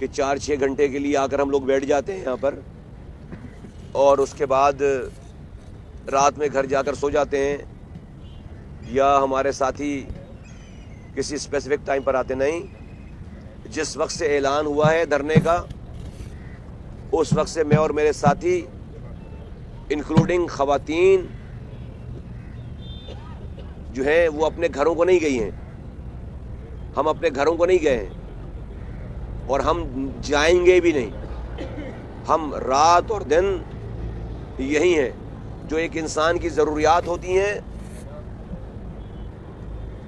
کہ 4-6 گھنٹے کے لیے آ کر ہم لوگ بیٹھ جاتے ہیں یہاں پر اور اس کے بعد رات میں گھر جا کر سو جاتے ہیں، یا ہمارے ساتھی کسی اسپیسیفک ٹائم پر آتے نہیں. جس وقت سے اعلان ہوا ہے دھرنے کا اس وقت سے میں اور میرے ساتھی انکلوڈنگ خواتین جو ہیں وہ اپنے گھروں کو نہیں گئی ہیں. ہم اپنے گھروں کو نہیں گئے ہیں اور ہم جائیں گے بھی نہیں. ہم رات اور دن یہی ہیں. جو ایک انسان کی ضروریات ہوتی ہیں،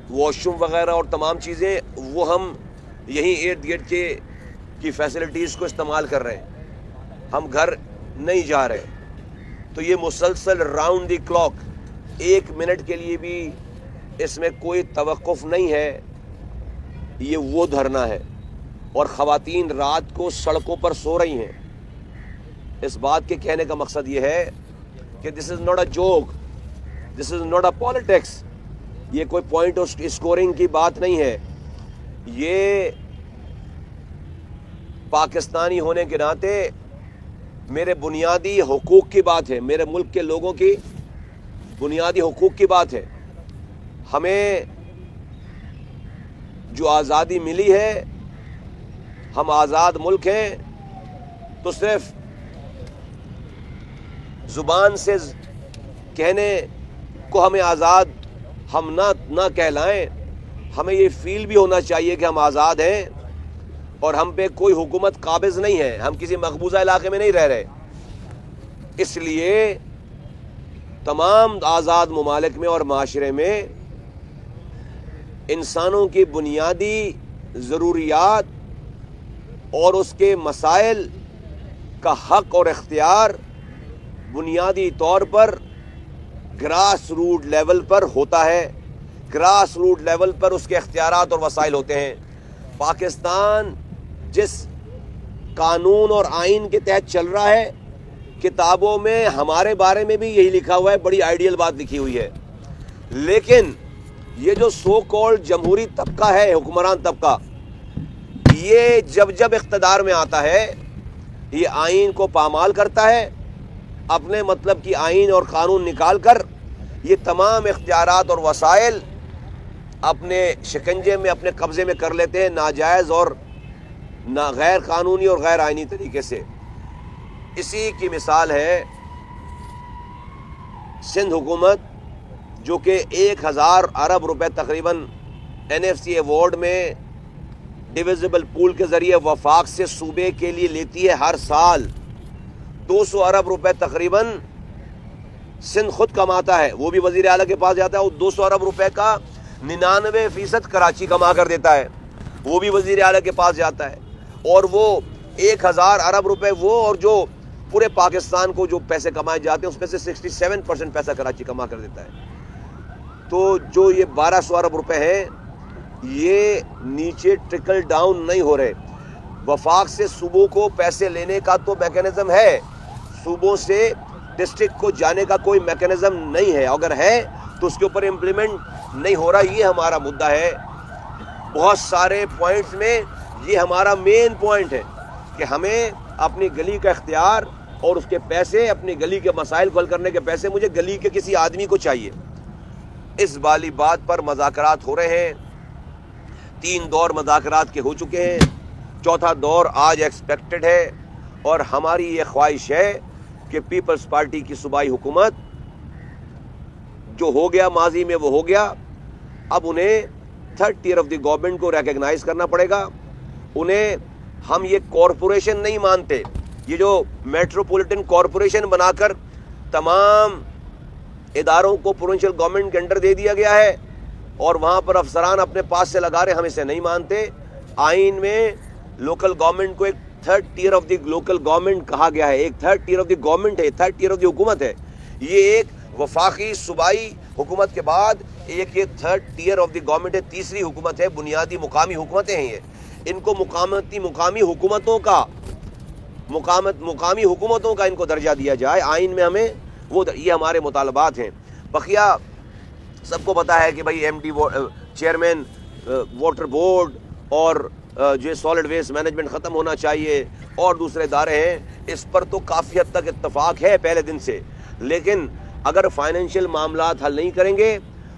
واش روم وغیرہ اور تمام چیزیں، وہ ہم یہیں ارد گرد کی فیسلٹیز کو استعمال کر رہے ہیں. ہم گھر نہیں جا رہے. تو یہ مسلسل راؤنڈ دی کلاک 1 منٹ کے لیے بھی اس میں کوئی توقف نہیں ہے. یہ وہ دھرنا ہے اور خواتین رات کو سڑکوں پر سو رہی ہیں. اس بات کے کہنے کا مقصد یہ ہے کہ this is not a joke, this is not a politics. یہ کوئی پوائنٹ اسکورنگ کی بات نہیں ہے. یہ پاکستانی ہونے کے ناطے میرے بنیادی حقوق کی بات ہے، میرے ملک کے لوگوں کی بنیادی حقوق کی بات ہے. ہمیں جو آزادی ملی ہے، ہم آزاد ملک ہیں، تو صرف زبان سے کہنے کو ہمیں آزاد ہم نہ کہلائیں. ہمیں یہ فیل بھی ہونا چاہیے کہ ہم آزاد ہیں اور ہم پہ کوئی حکومت قابض نہیں ہے. ہم کسی مقبوضہ علاقے میں نہیں رہ رہے. اس لیے تمام آزاد ممالک میں اور معاشرے میں انسانوں کی بنیادی ضروریات اور اس کے مسائل کا حق اور اختیار بنیادی طور پر گراس روٹ لیول پر ہوتا ہے. گراس روٹ لیول پر اس کے اختیارات اور وسائل ہوتے ہیں. پاکستان جس قانون اور آئین کے تحت چل رہا ہے، کتابوں میں ہمارے بارے میں بھی یہی لکھا ہوا ہے، بڑی آئیڈیل بات لکھی ہوئی ہے. لیکن یہ جو سو کالڈ جمہوری طبقہ ہے، حکمران طبقہ، یہ جب اقتدار میں آتا ہے یہ آئین کو پامال کرتا ہے. اپنے مطلب کی آئین اور قانون نکال کر یہ تمام اختیارات اور وسائل اپنے شکنجے میں، اپنے قبضے میں کر لیتے ہیں، ناجائز اور غیر قانونی اور غیر آئینی طریقے سے. اسی کی مثال ہے سندھ حکومت، جو کہ 1000 ارب روپے تقریباً NFC ایوارڈ میں ڈویزبل پول کے ذریعے وفاق سے صوبے کے لیے لیتی ہے ہر سال. 200 ارب روپے تقریباً سندھ خود کماتا ہے، وہ بھی وزیر اعلیٰ کے پاس جاتا ہے. وہ 200 ارب روپے کا 99% کراچی کما کر دیتا ہے، وہ بھی وزیر اعلیٰ کے پاس جاتا ہے. اور وہ 1000 ارب روپے وہ اور جو پورے پاکستان کو جو پیسے کمائے جاتے ہیں اس میں سے 67% پیسہ کراچی کما کر دیتا ہے. تو جو یہ 1200 ارب روپے ہیں یہ نیچے ٹرکل ڈاؤن نہیں ہو رہے. وفاق سے صوبوں کو پیسے لینے کا تو میکینزم ہے، صوبوں سے ڈسٹرکٹ کو جانے کا کوئی میکینزم نہیں ہے. اگر ہے تو اس کے اوپر امپلیمنٹ نہیں ہو رہا. یہ ہمارا مدعا ہے. بہت سارے پوائنٹس میں یہ ہمارا مین پوائنٹ ہے کہ ہمیں اپنی گلی کا اختیار اور اس کے پیسے، اپنی گلی کے مسائل کو حل کرنے کے پیسے مجھے گلی کے کسی آدمی کو چاہیے. اس والی بات پر مذاکرات ہو رہے ہیں. 3 دور مذاکرات کے ہو چکے ہیں، 4تھا دور آج ایکسپیکٹڈ ہے. اور ہماری یہ خواہش ہے کہ پیپلز پارٹی کی صوبائی حکومت جو ہو گیا ماضی میں وہ ہو گیا. اب انہیں 3rd tier of the government کو ریکگنائز کرنا پڑے گا. انہیں ہم یہ کارپوریشن نہیں مانتے. یہ جو میٹروپولیٹن کارپوریشن بنا کر تمام اداروں کو پروونشل گورنمنٹ کے انڈر دے دیا گیا ہے اور وہاں پر افسران اپنے پاس سے لگا رہے، ہم اسے نہیں مانتے. آئین میں لوکل گورنمنٹ کو ایک 3rd tier of the local government کہا گیا ہے. ایک 3rd tier of the government ہے، 3rd tier آف دی حکومت ہے. یہ ایک وفاقی صوبائی حکومت کے بعد ایک یہ 3rd tier of the government ہے، تیسری حکومت ہے. بنیادی مقامی حکومتیں ہیں یہ. ان کو مقامی حکومتوں کا ان کو درجہ دیا جائے آئین میں. ہمیں وہ یہ ہمارے مطالبات ہیں. بقیہ سب کو پتا ہے کہ بھائی MD چیئرمین واٹر بورڈ اور جو سالڈ ویسٹ مینجمنٹ ختم ہونا چاہیے اور دوسرے ادارے ہیں، اس پر تو کافی حد تک اتفاق ہے پہلے دن سے، لیکن اگر فائنینشیل معاملات حل نہیں کریں گے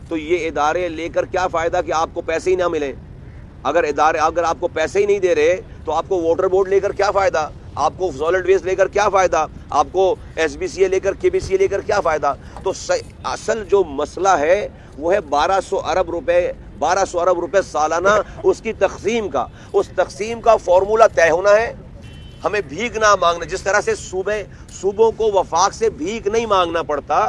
تو یہ ادارے لے کر کیا فائدہ کہ آپ کو پیسے ہی نہ ملیں۔ اگر آپ کو پیسے ہی نہیں دے رہے تو آپ کو واٹر بورڈ لے کر کیا فائدہ، آپ کو سالڈ ویسٹ لے کر کیا فائدہ، آپ کو ایس بی سی اے لے کر کے بی سی اے لے کر کیا فائدہ۔ تو اصل جو مسئلہ ہے وہ ہے 1200 ارب روپے سالانہ اس کی تقسیم کا، اس تقسیم کا فارمولہ طے ہونا ہے۔ ہمیں بھیک نہ مانگنا، جس طرح سے صوبوں کو وفاق سے بھیک نہیں مانگنا پڑتا،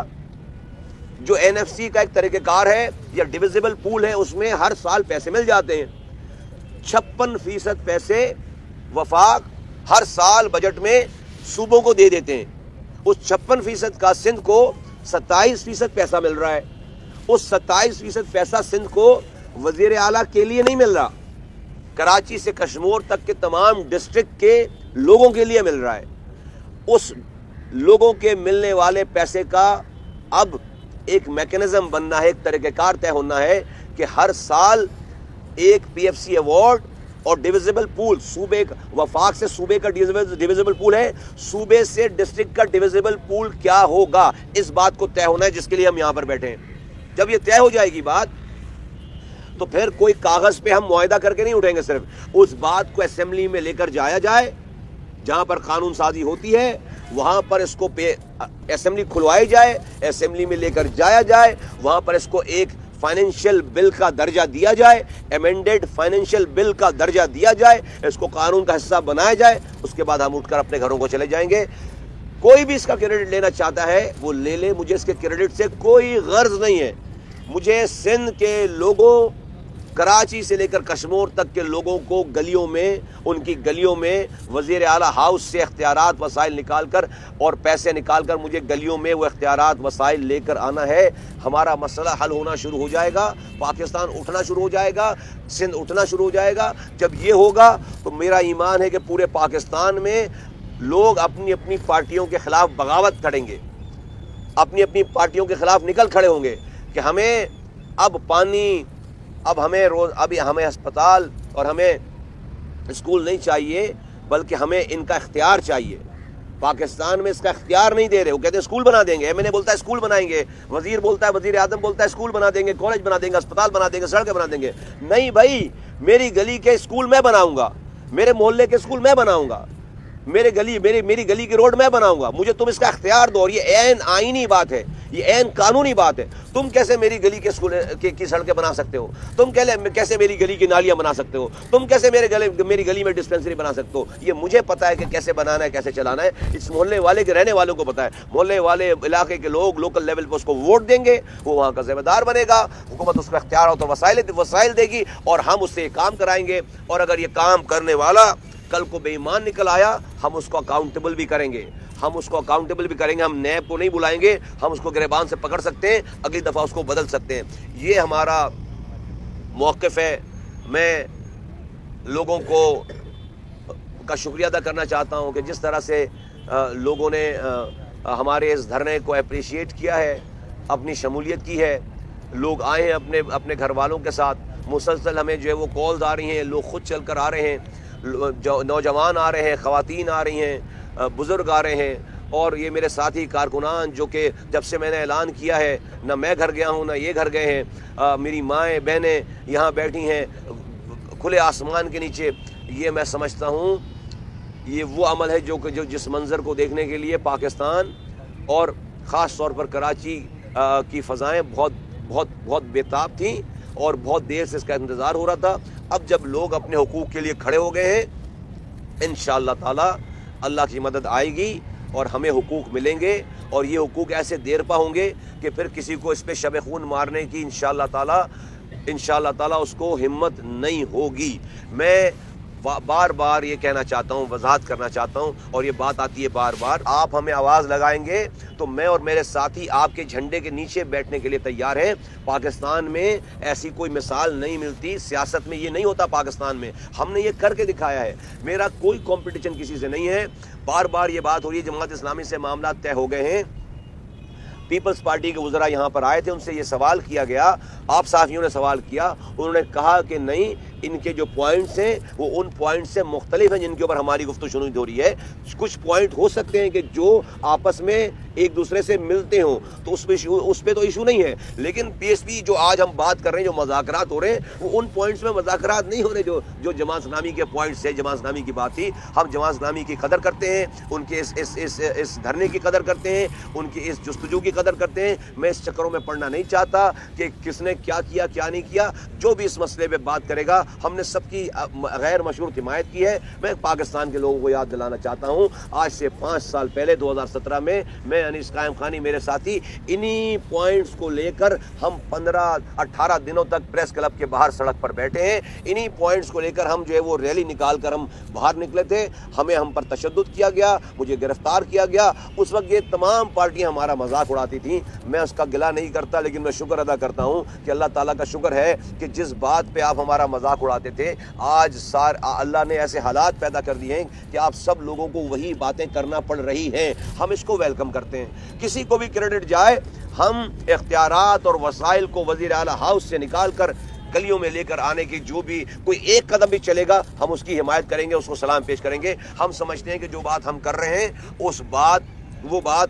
جو این ایف سی کا ایک طریقہ کار ہے یا ڈویزیبل پول ہے، اس میں ہر سال پیسے مل جاتے ہیں۔ 56% پیسے وفاق ہر سال بجٹ میں صوبوں کو دے دیتے ہیں۔ اس 56% کا سندھ کو 27% پیسہ مل رہا ہے۔ اس 27% پیسہ سندھ کو وزیر اعلیٰ کے لیے نہیں مل رہا، کراچی سے کشمور تک کے تمام ڈسٹرکٹ کے لوگوں کے لیے مل رہا ہے۔ اس لوگوں کے ملنے والے پیسے کا اب ایک میکنزم بننا ہے، ایک طریقہ کار طے ہونا ہے کہ ہر سال ایک پی ایف سی ایوارڈ اور ڈویزیبل پول، صوبے وفاق سے صوبے کا ڈویزیبل پول ہے، صوبے سے ڈسٹرکٹ کا ڈویزیبل پول کیا ہوگا، اس بات کو طے ہونا ہے جس کے لیے ہم یہاں پر بیٹھے ہیں۔ جب یہ طے ہو جائے گی بات تو پھر کوئی کاغذ پہ ہم معاہدہ کر کے نہیں اٹھیں گے، صرف اس بات کو اسمبلی میں لے کر جایا جائے، جہاں پر قانون سازی ہوتی ہے وہاں پر اس کو اسمبلی کھلوائی جائے، اسمبلی میں لے کر جایا جائے، وہاں پر اس کو ایک فائنینشیل بل کا درجہ دیا جائے، ایمنڈڈ فائنینشیل بل کا درجہ دیا جائے، اس کو قانون کا حصہ بنایا جائے، اس کے بعد ہم اٹھ کر اپنے گھروں کو چلے جائیں گے۔ کوئی بھی اس کا کریڈٹ لینا چاہتا ہے وہ لے لے، مجھے اس کے کریڈٹ سے کوئی غرض نہیں ہے۔ مجھے سندھ کے لوگوں، کراچی سے لے کر کشمور تک کے لوگوں کو گلیوں میں، ان کی گلیوں میں وزیر اعلیٰ ہاؤس سے اختیارات وسائل نکال کر اور پیسے نکال کر مجھے گلیوں میں وہ اختیارات وسائل لے کر آنا ہے۔ ہمارا مسئلہ حل ہونا شروع ہو جائے گا، پاکستان اٹھنا شروع ہو جائے گا، سندھ اٹھنا شروع ہو جائے گا۔ جب یہ ہوگا تو میرا ایمان ہے کہ پورے پاکستان میں لوگ اپنی اپنی پارٹیوں کے خلاف بغاوت کریں گے، اپنی اپنی پارٹیوں کے خلاف نکل کھڑے ہوں گے کہ ہمیں اب پانی، اب ہمیں ہسپتال اور ہمیں اسکول نہیں چاہیے، بلکہ ہمیں ان کا اختیار چاہیے۔ پاکستان میں اس کا اختیار نہیں دے رہے، وہ کہتے ہیں اسکول بنا دیں گے، ایم این اے بولتا ہے اسکول بنائیں گے، وزیر بولتا ہے، وزیر اعظم بولتا ہے اسکول بنا دیں گے، کالج بنا دیں گے، اسپتال بنا دیں گے، سڑکیں بنا دیں گے۔ نہیں بھائی، میری گلی کے اسکول میں بناؤں گا، میرے محلے کے اسکول میں بناؤں گا، میری گلی کی روڈ میں بناؤں گا، مجھے تم اس کا اختیار دو۔ اور یہ عین آئینی بات ہے، یہ عین قانونی بات ہے۔ تم کیسے میری گلی کے اسکول کی سڑکیں بنا سکتے ہو؟ تم کیسے میری گلی کی نالیاں بنا سکتے ہو؟ تم کیسے میری گلی میں ڈسپینسری بنا سکتے ہو؟ یہ مجھے پتا ہے کہ کیسے بنانا ہے، کیسے چلانا ہے۔ اس محلے والے کے رہنے والوں کو پتا ہے، محلے والے علاقے کے لوگ لوکل لیول پہ اس کو ووٹ دیں گے، وہ وہاں کا ذمہ دار بنے گا، حکومت اس کا اختیار ہو تو وسائل دے گی اور ہم اس سے یہ کام کرائیں گے۔ اور اگر یہ کام کرنے والا کل کو بے ایمان نکل آیا، ہم اس کو اکاؤنٹیبل بھی کریں گے، ہم نیب کو نہیں بلائیں گے، ہم اس کو گریبان سے پکڑ سکتے ہیں، اگلی دفعہ اس کو بدل سکتے ہیں۔ یہ ہمارا موقف ہے۔ میں لوگوں کا شکریہ ادا کرنا چاہتا ہوں کہ جس طرح سے لوگوں نے ہمارے اس دھرنے کو اپریشیٹ کیا ہے، اپنی شمولیت کی ہے، لوگ آئے ہیں اپنے گھر والوں کے ساتھ، مسلسل ہمیں جو ہے وہ کالز آ رہی ہیں، لوگ خود چل کر آ رہے ہیں، نوجوان آ رہے ہیں، خواتین آ رہی ہیں، بزرگ آ رہے ہیں، اور یہ میرے ساتھی کارکنان جو کہ جب سے میں نے اعلان کیا ہے، نہ میں گھر گیا ہوں نہ یہ گھر گئے ہیں، میری مائیں بہنیں یہاں بیٹھی ہیں کھلے آسمان کے نیچے۔ یہ میں سمجھتا ہوں یہ وہ عمل ہے جو جس منظر کو دیکھنے کے لیے پاکستان اور خاص طور پر کراچی کی فضائیں بہت بےتاب تھیں اور بہت دیر سے اس کا انتظار ہو رہا تھا۔ اب جب لوگ اپنے حقوق کے لیے کھڑے ہو گئے ہیں، انشاءاللہ تعالی اللہ کی مدد آئے گی اور ہمیں حقوق ملیں گے، اور یہ حقوق ایسے دیر پا ہوں گے کہ پھر کسی کو اس پہ شب خون مارنے کی انشاءاللہ تعالی اس کو ہمت نہیں ہوگی۔ میں بار بار یہ کہنا چاہتا ہوں، وضاحت کرنا چاہتا ہوں، اور یہ بات آتی ہے بار بار، آپ ہمیں آواز لگائیں گے تو میں اور میرے ساتھی آپ کے جھنڈے کے نیچے بیٹھنے کے لیے تیار ہیں۔ پاکستان میں ایسی کوئی مثال نہیں ملتی، سیاست میں یہ نہیں ہوتا پاکستان میں، ہم نے یہ کر کے دکھایا ہے۔ میرا کوئی کمپٹیشن کسی سے نہیں ہے۔ بار بار یہ بات ہو رہی ہے، جماعت اسلامی سے معاملات طے ہو گئے ہیں، پیپلز پارٹی کے وزراء یہاں پر آئے تھے، ان سے یہ سوال کیا گیا، آپ صحافیوں نے سوال کیا، انہوں نے کہا کہ نہیں، ان کے جو پوائنٹس ہیں وہ ان پوائنٹ سے مختلف ہیں جن کے اوپر ہماری گفتگو شروع ہو رہی ہے. کچھ پوائنٹ ہو سکتے ہیں کہ جو آپس میں ایک دوسرے سے ملتے ہوں تو اس پہ تو ایشو نہیں ہے, لیکن پی ایس پی جو آج ہم بات کر رہے ہیں, جو مذاکرات ہو رہے ہیں, وہ ان پوائنٹس میں مذاکرات نہیں ہو رہے جو جماعت اسلامی کے پوائنٹس ہے. جماعت اسلامی کی بات تھی, ہم جماعت اسلامی کی قدر کرتے ہیں, ان کے اس دھرنے کی قدر کرتے ہیں, ان کی اس جستجو کی قدر کرتے ہیں. میں اس چکروں میں پڑنا نہیں چاہتا کہ کس نے کیا کیا کیا نہیں کیا. جو بھی اس مسئلے پہ بات کرے گا, ہم نے سب کی غیر مشروط حمایت کی ہے. میں پاکستان کے لوگوں کو یاد دلانا چاہتا ہوں, آج سے 5 سال پہلے 2017 میں انیس قائم خانی میرے ساتھی انہی پوائنٹس کو لے کر ہم 15-18 دنوں تک پریس کلب کے باہر سڑک پر بیٹھے ہیں. انہی پوائنٹس کو لے کر ہم جو ہے وہ ریلی نکال کر ہم باہر نکلے تھے. ہم پر تشدد کیا گیا, مجھے گرفتار کیا گیا. اس وقت یہ تمام پارٹیاں ہمارا مذاق اڑاتی تھیں. میں اس کا گلہ نہیں کرتا, لیکن میں شکر ادا کرتا ہوں کہ اللہ تعالیٰ کا شکر ہے کہ جس بات پہ آپ ہمارا مذاق اڑاتے تھے, آج اللہ نے ایسے حالات پیدا کر دیے ہیں کہ آپ سب لوگوں کو وہی باتیں کرنا پڑ رہی ہیں. ہم اس کو ویلکم کرتے ہیں. کسی کو بھی کریڈٹ جائے, ہم اختیارات اور وسائل کو وزیر اعلیٰ ہاؤس سے نکال کر گلیوں میں لے کر آنے کی جو بھی کوئی ایک قدم بھی چلے گا, ہم اس کی حمایت کریں گے, اس کو سلام پیش کریں گے. ہم سمجھتے ہیں کہ جو بات ہم کر رہے ہیں وہ بات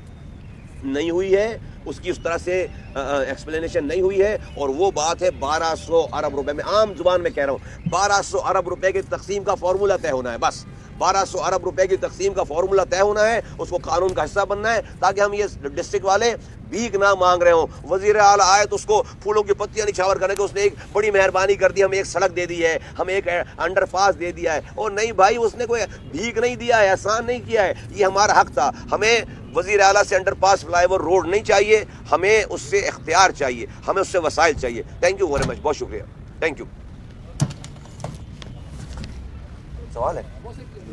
نہیں ہوئی ہے, اس کی اس طرح سے ایکسپلینیشن نہیں ہوئی ہے, اور وہ بات ہے 1200 ارب روپے. میں عام زبان میں کہہ رہا ہوں, 1200 ارب روپے کی تقسیم کا فارمولہ طے ہونا ہے. بس 1200 ارب روپے کی تقسیم کا فارمولہ طے ہونا ہے, اس کو قانون کا حصہ بننا ہے, تاکہ ہم یہ ڈسٹرکٹ والے بھیک نہ مانگ رہے ہوں. وزیر اعلیٰ آئے تو اس کو پھولوں کی پتیاں نچھاور کرنے کے, اس نے ایک بڑی مہربانی کر دی, ہمیں ایک سڑک دے دی ہے, ہمیں ایک انڈر پاس دے دیا ہے. اور نہیں بھائی, اس نے کوئی بھیک نہیں دیا ہے, احسان نہیں کیا ہے, یہ ہمارا حق تھا. ہمیں وزیر اعلیٰ سے انڈر پاس فلائی اوور روڈ نہیں چاہیے, ہمیں اس سے اختیار چاہیے, ہمیں اس سے وسائل چاہیے. تھینک یو ویری مچ, بہت شکریہ. Thank you. سوال ہے.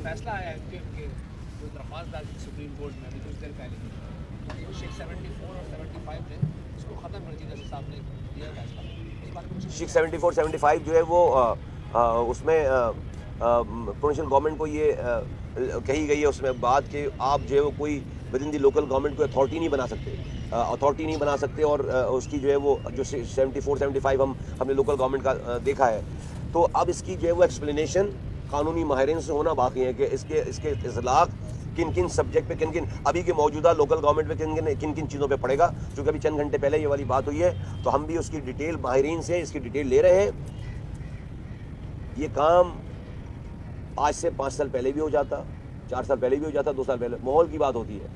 فیصلہ آیا ہے کہ کوئی درخواست ڈال دی سپریم کورٹ میں ابھی کچھ دیر پہلے, شیخ 74 اور 75 نے اس کو ختم کر دیا, جیسے صاحب نے دیا فیصلہ. شیخ 74-75 جو ہے وہ اس میں پروونشل گورنمنٹ کو یہ کہی گئی ہے اس میں بات کہ آپ جو ہے وہ کوئی with in the local government کو اتھارٹی نہیں بنا سکتے, اور اس کی جو ہے وہ جو 74-75 ہم نے لوکل گورنمنٹ کا دیکھا ہے. تو اب اس کی جو ہے وہ ایکسپلینیشن قانونی ماہرین سے ہونا باقی ہے کہ اس کے اطلاق کن سبجیکٹ پہ, کن ابھی کے موجودہ لوکل گورنمنٹ پہ کن چیزوں پہ پڑے گا. چونکہ ابھی چند گھنٹے پہلے یہ والی بات ہوئی ہے, تو ہم بھی اس کی ڈیٹیل ماہرین سے اس کی ڈیٹیل لے رہے ہیں. یہ کام آج سے 5 سال پہلے بھی ہو جاتا, 4 سال پہلے بھی ہو جاتا, 2 سال پہلے, ماحول کی بات ہوتی ہے.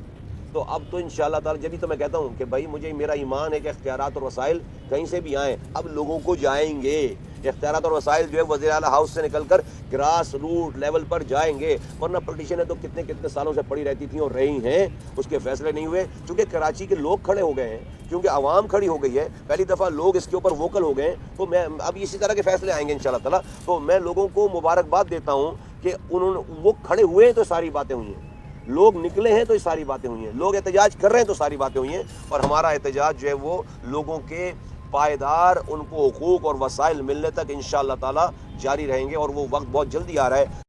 تو اب تو انشاءاللہ تعالی, جبھی تو میں کہتا ہوں کہ بھائی مجھے میرا ایمان ہے کہ اختیارات اور وسائل کہیں سے بھی آئیں, اب لوگوں کو جائیں گے. اختیارات اور وسائل جو ہے وزیر اعلیٰ ہاؤس سے نکل کر گراس روٹ لیول پر جائیں گے. ورنہ پٹیشنیں تو کتنے سالوں سے پڑی رہتی تھیں اور رہی ہیں, اس کے فیصلے نہیں ہوئے. چونکہ کراچی کے لوگ کھڑے ہو گئے ہیں, کیونکہ عوام کھڑی ہو گئی ہے, پہلی دفعہ لوگ اس کے اوپر ووکل ہو گئے ہیں. تو میں اب اسی طرح کے فیصلے آئیں گے انشاءاللہ تعالی. تو میں لوگوں کو مبارکباد دیتا ہوں کہ وہ کھڑے ہوئے ہیں تو ساری باتیں ہوئی ہیں, لوگ نکلے ہیں تو یہ ساری باتیں ہوئی ہیں, لوگ احتجاج کر رہے ہیں تو ساری باتیں ہوئی ہیں. اور ہمارا احتجاج جو ہے وہ لوگوں کے پائیدار ان کو حقوق اور وسائل ملنے تک انشاءاللہ تعالی جاری رہیں گے, اور وہ وقت بہت جلدی آ رہا ہے.